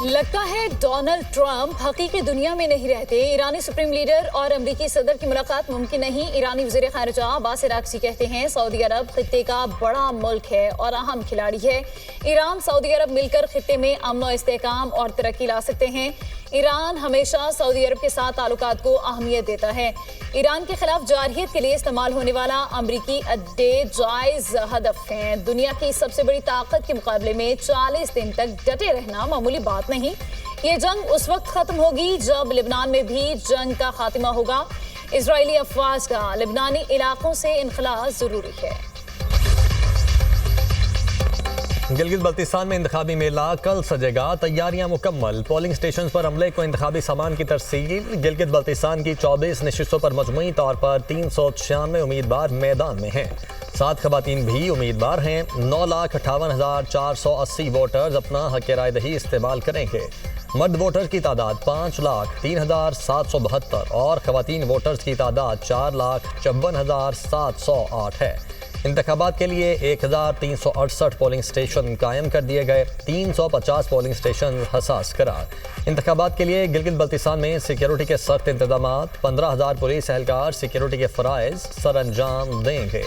लगता है Donald Trump हकीकी दुनिया में नहीं रहते। ईरानी सुप्रीम लीडर और अमेरिकी सदर की मुलाकात मुमकिन नहीं। ईरानी वज़ीर ख़ारिजा अब्बास अराग़ची कहते हैं सऊदी अरब खित्ते का बड़ा मुल्क है और अहम खिलाड़ी है। ईरान सऊदी अरब मिलकर खित्ते में अमन और इस्तेहकाम और तरक्की ला सकते हैं। ईरान हमेशा सऊदी अरब के साथ ताल्लुकात को अहमियत देता है। ईरान के खिलाफ जारहियत के लिए इस्तेमाल होने वाला अमरीकी अड्डे जायज हदफ हैं। दुनिया की सबसे बड़ी ताकत के मुकाबले में 40 दिन तक डटे रहना मामूली बात नहीं। ये जंग उस वक्त खत्म होगी जब लेबनान में भी जंग का खात्मा होगा। इजरायली अफवाज का लेबनानी इलाकों से इनखला जरूरी है। गिलगित बल्तिस्तान में इंतखाबी मेला कल सजेगा, तैयारियां मुकम्मल। पोलिंग स्टेशन पर अमले को इंतखाबी सामान की तरसील। गिलगित बल्तिस्तान की 24 नशिस्तों पर मजमूई तौर पर 396 उम्मीदवार मैदान में हैं। 7 खवातीन भी उम्मीदवार हैं। 9,58,480 वोटर्स अपना हक रायदही इस्तेमाल करेंगे। मर्द वोटर्स की तादाद 5,03,772 और खवातीन वोटर्स की तादाद 4,54,708 है। इंतखाबात के लिए 1,368 पोलिंग स्टेशन कायम कर दिए गए। 350 पोलिंग स्टेशन हसास करार। इंतखाबात के लिए गिलगित बल्तिस्तान में सिक्योरिटी के सख्त इंतजाम। 15,000 पुलिस एहलकार सिक्योरिटी के फ़राइज़ सर अंजाम देंगे।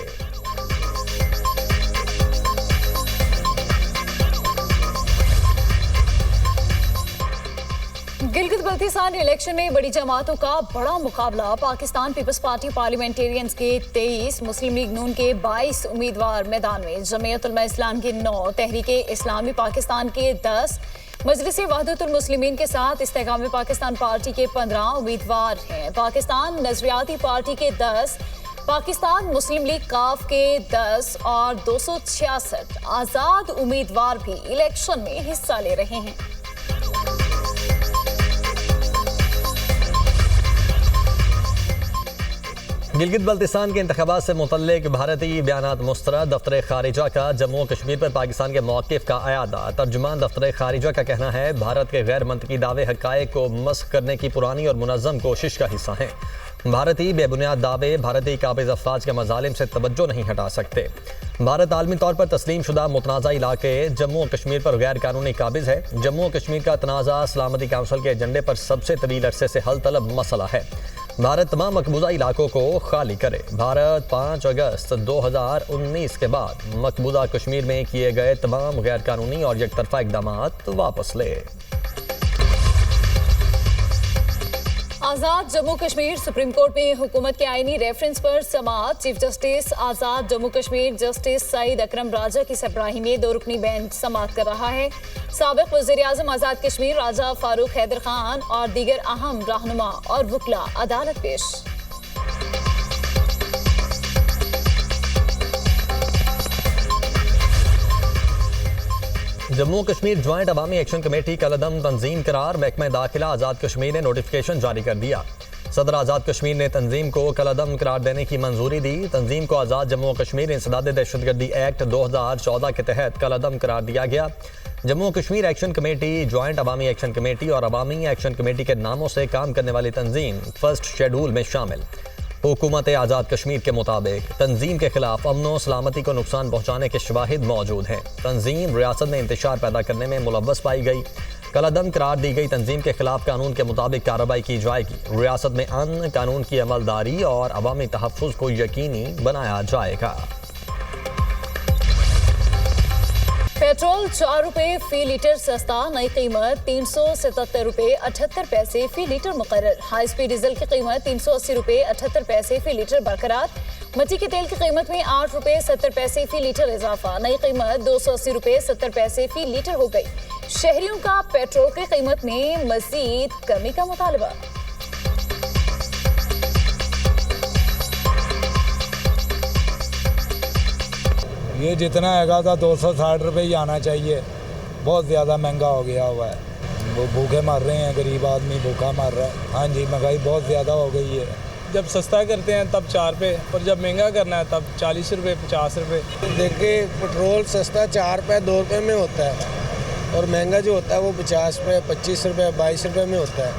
गिलगित बल्तिस्तान इलेक्शन में बड़ी जमातों का बड़ा मुकाबला। पाकिस्तान पीपल्स पार्टी पार्लियामेंटेरियंस के 23, मुस्लिम लीग नून के 22 उम्मीदवार मैदान में। जमीयत उलमा इस्लाम के 9, तहरीक इस्लामी पाकिस्तान के 10, मजलिस वहदतुल मुस्लिमीन के साथ इस्तेहकाम पाकिस्तान पार्टी के 15 उम्मीदवार हैं। पाकिस्तान नजरियाती पार्टी के 10, पाकिस्तान मुस्लिम लीग काफ के 10 और 266 आज़ाद उम्मीदवार भी इलेक्शन में हिस्सा ले रहे हैं। गिलगित बल्तिस्तान के इंतखाबात से मुतल्लिक भारतीय बयानात मुस्तरद। दफ्तर खारिजा का जम्मू कश्मीर पर पाकिस्तान के मौक़िफ़ का अयादा। तर्जुमान दफ्तर खारिजा का कहना है भारत के गैर मंतकी दावे हक़ाइक़ को मस्ख़ करने की पुरानी और मुनज़्ज़म कोशिश का हिस्सा हैं। भारतीय बेबुनियाद दावे भारतीय काबिज़ अफ़वाज के मज़ालिम से तवज्जो नहीं हटा सकते। भारत आलमी तौर पर तस्लीम शुदा मुतनाज़ा इलाके जम्मू कश्मीर पर गैर कानूनी काबिज़ है। जम्मू कश्मीर का तनाज़ा सलामती काउंसिल के एजेंडे पर सबसे तवील अरसे से हल तलब मसला है। भारत तमाम मकबूजा इलाकों को खाली करे। भारत 5 अगस्त 2019 के बाद मकबूजा कश्मीर में किए गए तमाम गैर कानूनी और यकतरफा इक़दामात वापस ले। आज़ाद जम्मू कश्मीर सुप्रीम कोर्ट में हुकूमत के आईनी रेफरेंस पर समाअत। चीफ जस्टिस आज़ाद जम्मू कश्मीर जस्टिस सईद अकरम राजा की सरबराही में 2 रुकनी बेंच समाअत कर रहा है। साबिक़ वज़ीर आज़म आज़ाद कश्मीर राजा फारूक हैदर खान और दीगर अहम रहनुमा और वकला अदालत पेश। Jammu Kashmir joint Awami action committee कलअदम तंजीम करार। महकमा दाखिला आज़ाद कश्मीर ने नोटिफिकेशन जारी कर दिया। सदर आज़ाद कश्मीर ने तंजीम को कलअदम करार देने की मंजूरी दी। तंजीम को आज़ाद जम्मू कश्मीर इंसदाद दहशतगर्दी एक्ट 2014 के तहत कलअदम करार दिया गया। Jammu Kashmir action committee, joint Awami action committee और अवामी एक्शन कमेटी के नामों से काम करने वाली तंजीम फर्स्ट शेड्यूल में शामिल। हुकूमत आज़ाद कश्मीर के मुताबिक तंजीम के खिलाफ अमन सलामती को नुकसान पहुँचाने के शवाहिद मौजूद हैं। तंजीम रियासत में इंतशार पैदा करने में मुलव्वस पाई गई। कलअदम करार दी गई तंजीम के खिलाफ कानून के मुताबिक कार्रवाई की जाएगी। रियासत में अमन, कानून की अमलदारी और अवामी तहफ़्फ़ुज़ को यकीनी बनाया जाएगा। पेट्रोल 4 रुपये फी लीटर सस्ता। नई कीमत 377 रुपये 78 पैसे फी लीटर मुकर्रर। हाई स्पीड डीजल की कीमत 380 रुपये 78 पैसे फी लीटर बरकरार। मिट्टी के तेल की कीमत में 8 रुपये 70 पैसे फी लीटर इजाफा। नई कीमत 280 रुपये 70 पैसे फी लीटर हो गई। शहरियों का पेट्रोल की कीमत में मजीद कमी का मुतालबा। ये जितना हैगा था 260 रुपये ही आना चाहिए। बहुत ज़्यादा महंगा हो गया हुआ है। वो भूखे मर रहे हैं, गरीब आदमी भूखा मर रहा है। हाँ जी, महंगाई बहुत ज़्यादा हो गई है। जब सस्ता करते हैं तब 4 पे, और जब महंगा करना है तब 40 रुपये 50 रुपये। देखिए पेट्रोल सस्ता 4 रुपये 2 रुपये में होता है और महंगा जो होता है वो 50 रुपये 25 रुपये 22 रुपये में होता है।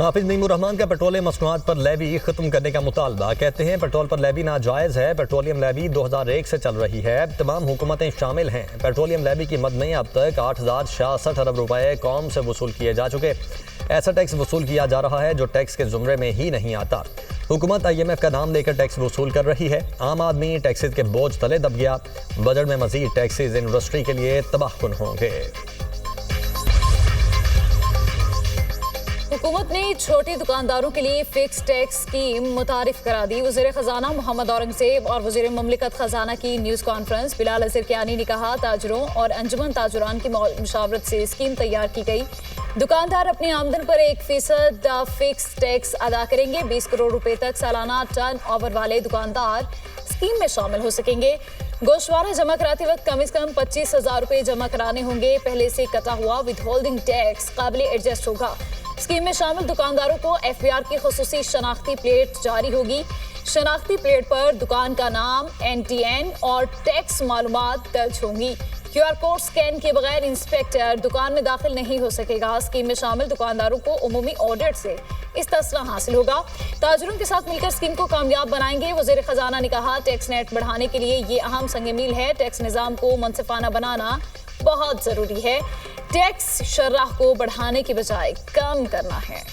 हाफिज नईमुर रहमान का पेट्रोलियम मसनूआत पर लेवी खत्म करने का मुतालबा। कहते हैं पेट्रोल पर लेवी नाजायज़ है। पेट्रोलियम लेवी 2001 से चल रही है, तमाम हुकूमतें शामिल हैं। पेट्रोलियम लेवी की मद में अब तक 8,066 अरब रुपए कौम से वसूल किए जा चुके। ऐसा टैक्स वसूल किया जा रहा है जो टैक्स के जुमरे में ही नहीं आता। हुकूमत IMF का नाम लेकर टैक्स वसूल कर रही है। आम आदमी टैक्सेस के बोझ तले दब गया। बजट में मजीद टैक्सेस इंडस्ट्री के लिए तबाहकुन होंगे। हुकूमत ने छोटे दुकानदारों के लिए फिक्स टैक्स स्कीम मुतारिफ करा दी। वज़ीर ख़जाना मोहम्मद औरंगज़ेब और वज़ीर मुमलिकत ख़जाना की न्यूज़ कॉन्फ्रेंस। बिलाल अज़हर कियानी ने कहा ताजरों और अंजुमन ताजुरान की मुशावरत से स्कीम तैयार की गई। दुकानदार अपनी आमदन पर 1% फिक्स टैक्स अदा करेंगे। 20 करोड़ रुपए तक सालाना टर्न ओवर वाले दुकानदार स्कीम में शामिल हो सकेंगे। गोशवारा जमा कराते वक्त कम से कम 25,000 रुपए जमा कराने होंगे। पहले से कटा हुआ विदहोल्डिंग टैक्स काबिल एडजस्ट होगा। स्कीम में शामिल दुकानदारों को FBR की खुसूसी शनाख्ती प्लेट जारी होगी। शनाख्ती प्लेट पर दुकान का नाम, NTN और टैक्स मालूमात दर्ज होंगी। QR कोड स्कैन के बगैर इंस्पेक्टर दुकान में दाखिल नहीं हो सकेगा। स्कीम में शामिल दुकानदारों को उमूमी ऑडिट से इस्तिस्ना हासिल होगा। ताजरों के साथ मिलकर स्कीम को कामयाब बनाएंगे। वज़ीर ख़जाना ने कहा टैक्स नेट बढ़ाने के लिए ये अहम संग मील है। टैक्स निज़ाम को मुनसिफाना बनाना बहुत ज़रूरी है। टैक्स शर्राह को बढ़ाने की बजाय कम करना है।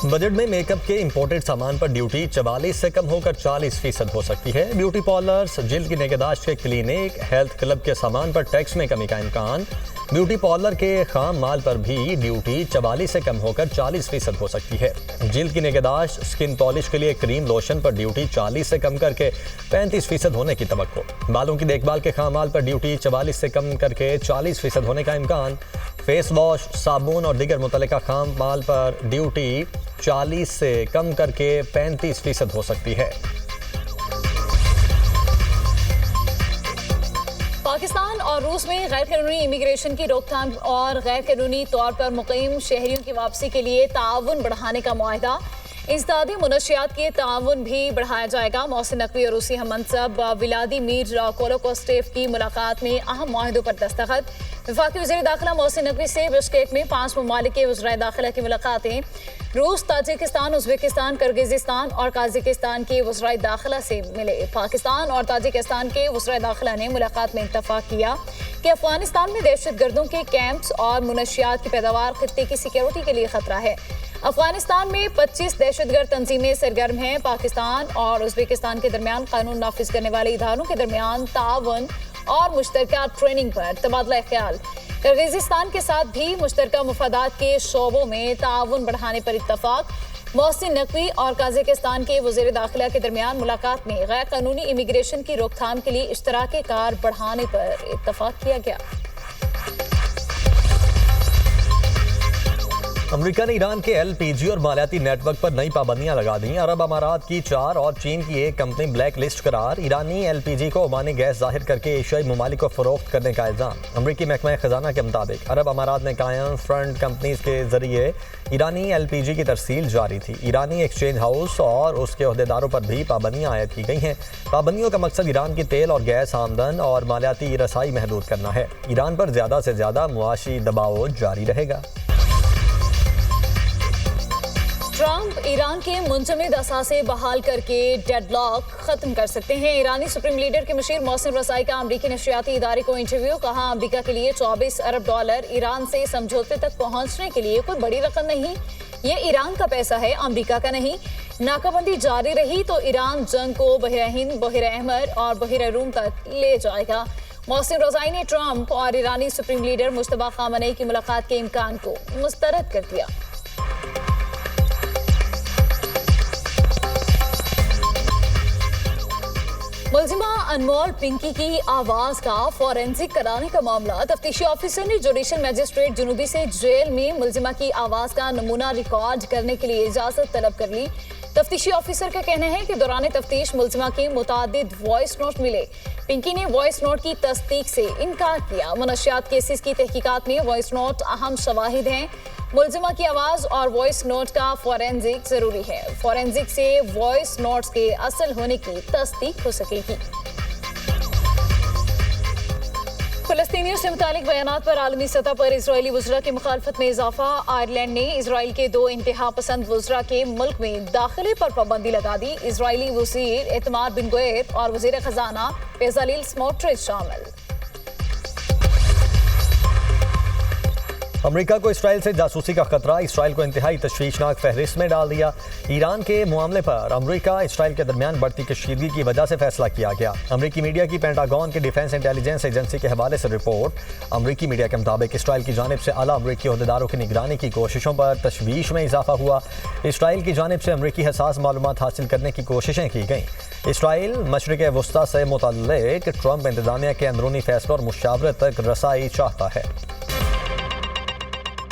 बजट में मेकअप के इंपोर्टेड सामान पर ड्यूटी 44 से कम होकर 40% हो सकती है। ब्यूटी पार्लर्स, जिल्द की निगहदाश्त के क्लिनिक, हेल्थ क्लब के सामान पर टैक्स में कमी का इम्कान। ब्यूटी पार्लर के खाम माल पर भी ड्यूटी 44 से कम होकर 40% हो सकती है। जिल्द की निगहदाश्त, स्किन पॉलिश के लिए क्रीम लोशन पर ड्यूटी 40 से कम करके 35% होने की तवक्को। बालों की देखभाल के खाम माल पर ड्यूटी 44 से कम करके 40% होने का इम्कान। फेस वॉश, साबुन और दीगर मुतल्लिका खाम माल पर ड्यूटी 40 से कम करके 35% हो सकती है। पाकिस्तान और रूस में गैर कानूनी इमिग्रेशन की रोकथाम और गैर कानूनी तौर पर मुकीम शहरियों की वापसी के लिए ताउन बढ़ाने का मुआहदा। इंसदादी मुनशियात के ताउन भी बढ़ाया जाएगा। मोहसिन नकवी और रूसी हममनसब व्लादिमीर कोलोकोस्टेव की मुलाकात में अहम मुआहदों पर दस्तखत। वफाकी वज़ीर दाखिला मोहसिन नकवी से बिश्केक में 5 ममालिक के वज़राए दाखिला की मुलाकातें। रूस, ताजिकिस्तान, उज़्बेकिस्तान, किर्गिज़स्तान और काज़ाकिस्तान के वज़राए दाखिला से मिले। पाकिस्तान और ताजिकिस्तान के वज़राए दाखिला ने मुलाकात में इत्तफाक किया कि अफगानिस्तान में दहशतगर्दों के कैंप्स और मुनशियात की पैदावार खित्ते की सिक्योरिटी के लिए खतरा है। अफगानिस्तान में 25 दहशतगर्द तंजीमें सरगर्म हैं। पाकिस्तान और उज़्बेकिस्तान के दरमियान कानून नाफिज करने वाले इदारों के दरमियान ताउन और मुश्तरका ट्रेनिंग पर तबादला ख्याल। किर्गिज़स्तान के साथ भी मुश्तरका मुफादात के शोबों में ताउन बढ़ाने पर इत्तफाक। मोहसिन नकवी और काज़ाकिस्तान के वज़ीर दाखिला के दरमियान मुलाकात में गैर कानूनी इमिग्रेशन की रोकथाम के लिए इश्तराकी कार बढ़ाने पर इत्तफाक किया गया। अमेरिका ने ईरान के LPG और मालियाती नेटवर्क पर नई पाबंदियां लगा दी। अरब अमारात की 4 और चीन की 1 कंपनी ब्लैक लिस्ट करार। ईरानी LPG को ओमानी गैस जाहिर करके एशियाई ममालिक को फरोख्त करने का इल्ज़ाम। अमरीकी महकमा खजाना के मुताबिक अरब अमारात में कायम फ्रंट कंपनीज के जरिए ईरानी LPG की तरसील जारी थी। ईरानी एक्सचेंज हाउस और उसके अहदेदारों पर भी पाबंदियां आयद की गई हैं। पाबंदियों का मकसद ईरान की तेल और गैस आमदन और मालियाती रसाई महदूद करना है। ईरान पर ज़्यादा से ज़्यादा मुआशी दबाव जारी रहेगा। ट्रंप ईरान के मुंजमद असासे बहाल करके डेडलॉक खत्म कर सकते हैं। ईरानी सुप्रीम लीडर के मशीर मोहसिन रज़ाई का अमरीकी नशरियाती इदारे को इंटरव्यू। कहा अमरीका के लिए 24 अरब डॉलर ईरान से समझौते तक पहुंचने के लिए कोई बड़ी रकम नहीं। ये ईरान का पैसा है, अमरीका का नहीं। नाकाबंदी जारी रही तो ईरान जंग को बहर हिंद, बहर अहमर और बहर रूम तक ले जाएगा। मोहसिन रज़ाई ने ट्रंप और ईरानी सुप्रीम लीडर मुश्तबा खामनेई की मुलाकात के इम्कान को मुस्तरद कर दिया। मुलजिमा अनमोल पिंकी की आवाज का फॉरेंसिक कराने का मामला। तफ्तीशी ऑफिसर ने जुडिशल मजिस्ट्रेट जुनूबी से जेल में मुलजिमा की आवाज का नमूना रिकॉर्ड करने के लिए इजाजत तलब कर ली। तफ्तीशी ऑफिसर का कहना है कि दौरान तफ्तीश मुलजिमा के मुतादिद वॉइस नोट मिले। पिंकी ने वॉइस नोट की तस्दीक से इनकार किया। मनशियात केसेस की तहकीकात में वॉइस नोट अहम शवाहिद हैं। मुलजिमा की आवाज और वॉइस नोट का फॉरेंसिक जरूरी है। फॉरेंसिक से वॉइस नोट्स के असल होने की तस्दीक हो सकेगी। फलस्तीनियों से मुतालिक बयानात पर आलमी सतह पर इजरायली वज़रा की मुखालफत में इजाफा। आयरलैंड ने इजराइल के 2 इंतहा पसंद वज़रा के मुल्क में दाखिले पर पाबंदी लगा दी। इजरायली वज़ीर इतमार बिन गुवेर और वज़ीर खजाना बेजालिल स्मोट्रिच शामिल। अमेरिका को इसराइल से जासूसी का खतरा, इसराइल को इंतहाई तशवीशनाक फहरिस्त में डाल दिया। ईरान के मामले पर अमेरिका इसराइल के दरमियान बढ़ती कशीदगी की वजह से फैसला किया गया। अमेरिकी मीडिया की पेंटागन के डिफेंस इंटेलिजेंस एजेंसी के हवाले से रिपोर्ट। अमेरिकी मीडिया के मुताबिक इसराइल की जानिब से आला अमेरिकी अहदेदारों की निगरानी की कोशिशों पर तशवीश में इजाफा हुआ। इसराइल की जानिब से अमेरिकी हसास मालूमात हासिल करने की कोशिशें की गईं। इसराइल मशरिक़ वस्ता से मुतल्लिक़ ट्रंप इंतज़ामिया के अंदरूनी फैसलों और मुशावरत तक रसाई चाहता है।